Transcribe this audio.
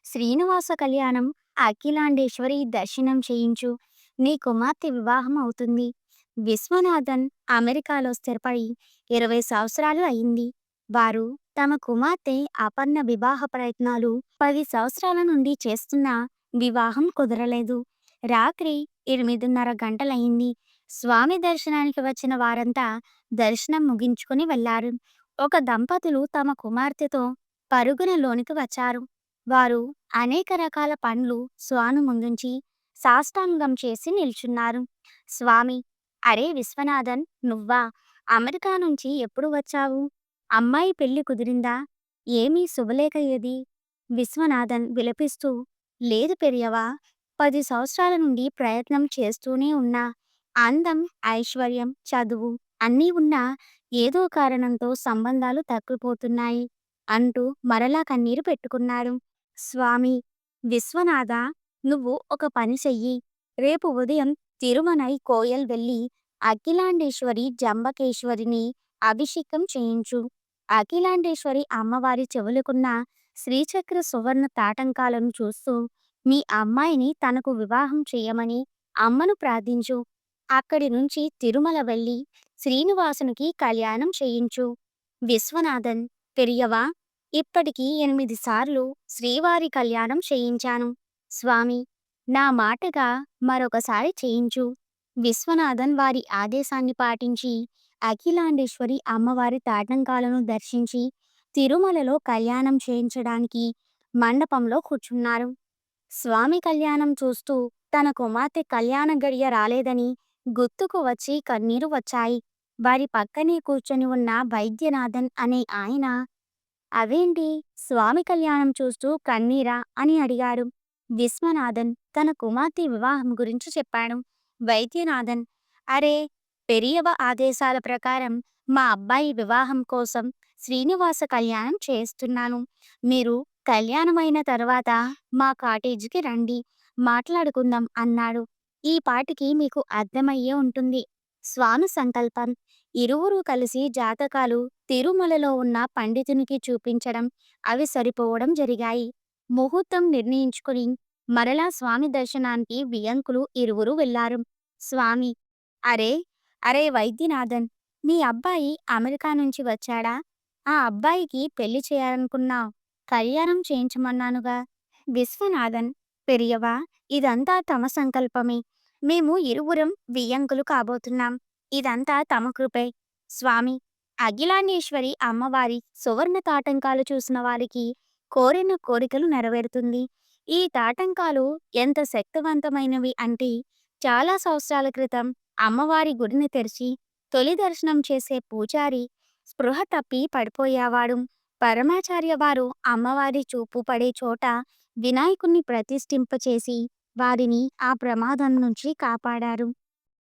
శ్రీనివాస కళ్యాణం, అఖిలాండేశ్వరి దర్శనం చేయించు. నీ కుమార్తె వివాహం అవుతుంది. విశ్వనాథన్ అమెరికాలో స్థిరపడి 20 సంవత్సరాలు అయింది. వారు తమ కుమార్తె అపర్ణ వివాహ ప్రయత్నాలు 10 సంవత్సరాల నుండి చేస్తున్నా వివాహం కుదరలేదు. రాత్రి 8:30 గంటలయింది. స్వామి దర్శనానికి వచ్చిన వారంతా దర్శనం ముగించుకుని వెళ్లారు. ఒక దంపతులు తమ కుమార్తెతో పరుగున లోనికి వచ్చారు. వారు అనేక రకాల పండ్లు స్వామి ముందుంచి సాష్టాంగం చేసి నిల్చున్నారు. స్వామి, అరే విశ్వనాథన్, నువ్వా? అమెరికా నుంచి ఎప్పుడు వచ్చావు? అమ్మాయి పెళ్లి కుదిరిందా? ఏమీ శుభలేఖ ఏది? విశ్వనాథన్ విలపిస్తూ, లేదు పెరియవా, 10 సంవత్సరాల నుండి ప్రయత్నం చేస్తూనే ఉన్నా. అందం, ఐశ్వర్యం, చదువు అన్నీ ఉన్నా ఏదో కారణంతో సంబంధాలు తగ్గిపోతున్నాయి అంటూ మరలా కన్నీరు పెట్టుకున్నాడు. స్వామి, విశ్వనాథ, నువ్వు ఒక పని చెయ్యి. రేపు ఉదయం తిరుమనై కోయల్ వెళ్ళి అఖిలాండేశ్వరి జంబకేశ్వరిని అభిషేకం చేయించు. అఖిలాండేశ్వరి అమ్మవారి చెవులకున్న శ్రీచక్ర సువర్ణ తాటంకాలను చూస్తూ మీ అమ్మాయిని తనకు వివాహం చేయమని అమ్మను ప్రార్థించు. అక్కడి నుంచి తిరుమల వెళ్ళి శ్రీనివాసునికి కళ్యాణం చేయించు. విశ్వనాథన్, పెరియవా, ఇప్పటికి 8 సార్లు శ్రీవారి కళ్యాణం చేయించాను. స్వామి, నా మాటగా మరొకసారి చేయించు. విశ్వనాథన్ వారి ఆదేశాన్ని పాటించి అఖిలాండేశ్వరి అమ్మవారి తాటంకాలను దర్శించి తిరుమలలో కళ్యాణం చేయించడానికి మండపంలో కూర్చున్నారు. స్వామి కళ్యాణం చూస్తూ తన కుమార్తె కళ్యాణ గడియ రాలేదని గుర్తుకు వచ్చి కన్నీరు వచ్చాయి. వారి పక్కనే కూర్చొని ఉన్న వైద్యనాథన్ అనే ఆయన, అవేంటి, స్వామి కళ్యాణం చూస్తూ కన్నీరా అని అడిగాడు. విశ్వనాథన్ తన కుమార్తె వివాహం గురించి చెప్పాడు. వైద్యనాథన్, అరే, పెరియవ ఆదేశాల ప్రకారం మా అబ్బాయి వివాహం కోసం శ్రీనివాస కళ్యాణం చేస్తున్నాను. మీరు కళ్యాణమైన తర్వాత మా కాటేజీకి రండి, మాట్లాడుకుందాం అన్నాడు. ఈ పాటికి మీకు అర్థమయ్యే ఉంటుంది. స్వామి సంకల్పం. ఇరువురు కలిసి జాతకాలు తిరుమలలో ఉన్న పండితునికి చూపించడం, అవి సరిపోవడం జరిగాయి. ముహూర్తం నిర్ణయించుకుని మరలా స్వామి దర్శనానికి వియంకులు ఇరువురు వెళ్లారు. స్వామి, అరే, అరే వైద్యనాథన్, మీ అబ్బాయి అమెరికా నుంచి వచ్చాడా? ఆ అబ్బాయికి పెళ్లి చేయాలనుకున్నావు, కళ్యాణం చేయించమన్నానుగా. విశ్వనాథన్, పెరియవా, ఇదంతా తమ సంకల్పమే. మేము ఇరువురం వియ్యంకులు కాబోతున్నాం. ఇదంతా తమ కృపే. స్వామి, అఖిలాండేశ్వరి అమ్మవారి సువర్ణ తాటంకాలు చూసిన వారికి కోరిన కోరికలు నెరవేరుతుంది. ఈ తాటంకాలు ఎంత శక్తివంతమైనవి అంటే, చాలా సంవత్సరాల క్రితం అమ్మవారి గుడిని తెరిచి తొలి దర్శనం చేసే పూజారి స్పృహ తప్పి పడిపోయేవాడు. పరమాచార్య వారు అమ్మవారి చూపు పడే చోట వినాయకుణ్ణి ప్రతిష్ఠింపచేసి వారిని ఆ ప్రమాదం నుంచి కాపాడారు.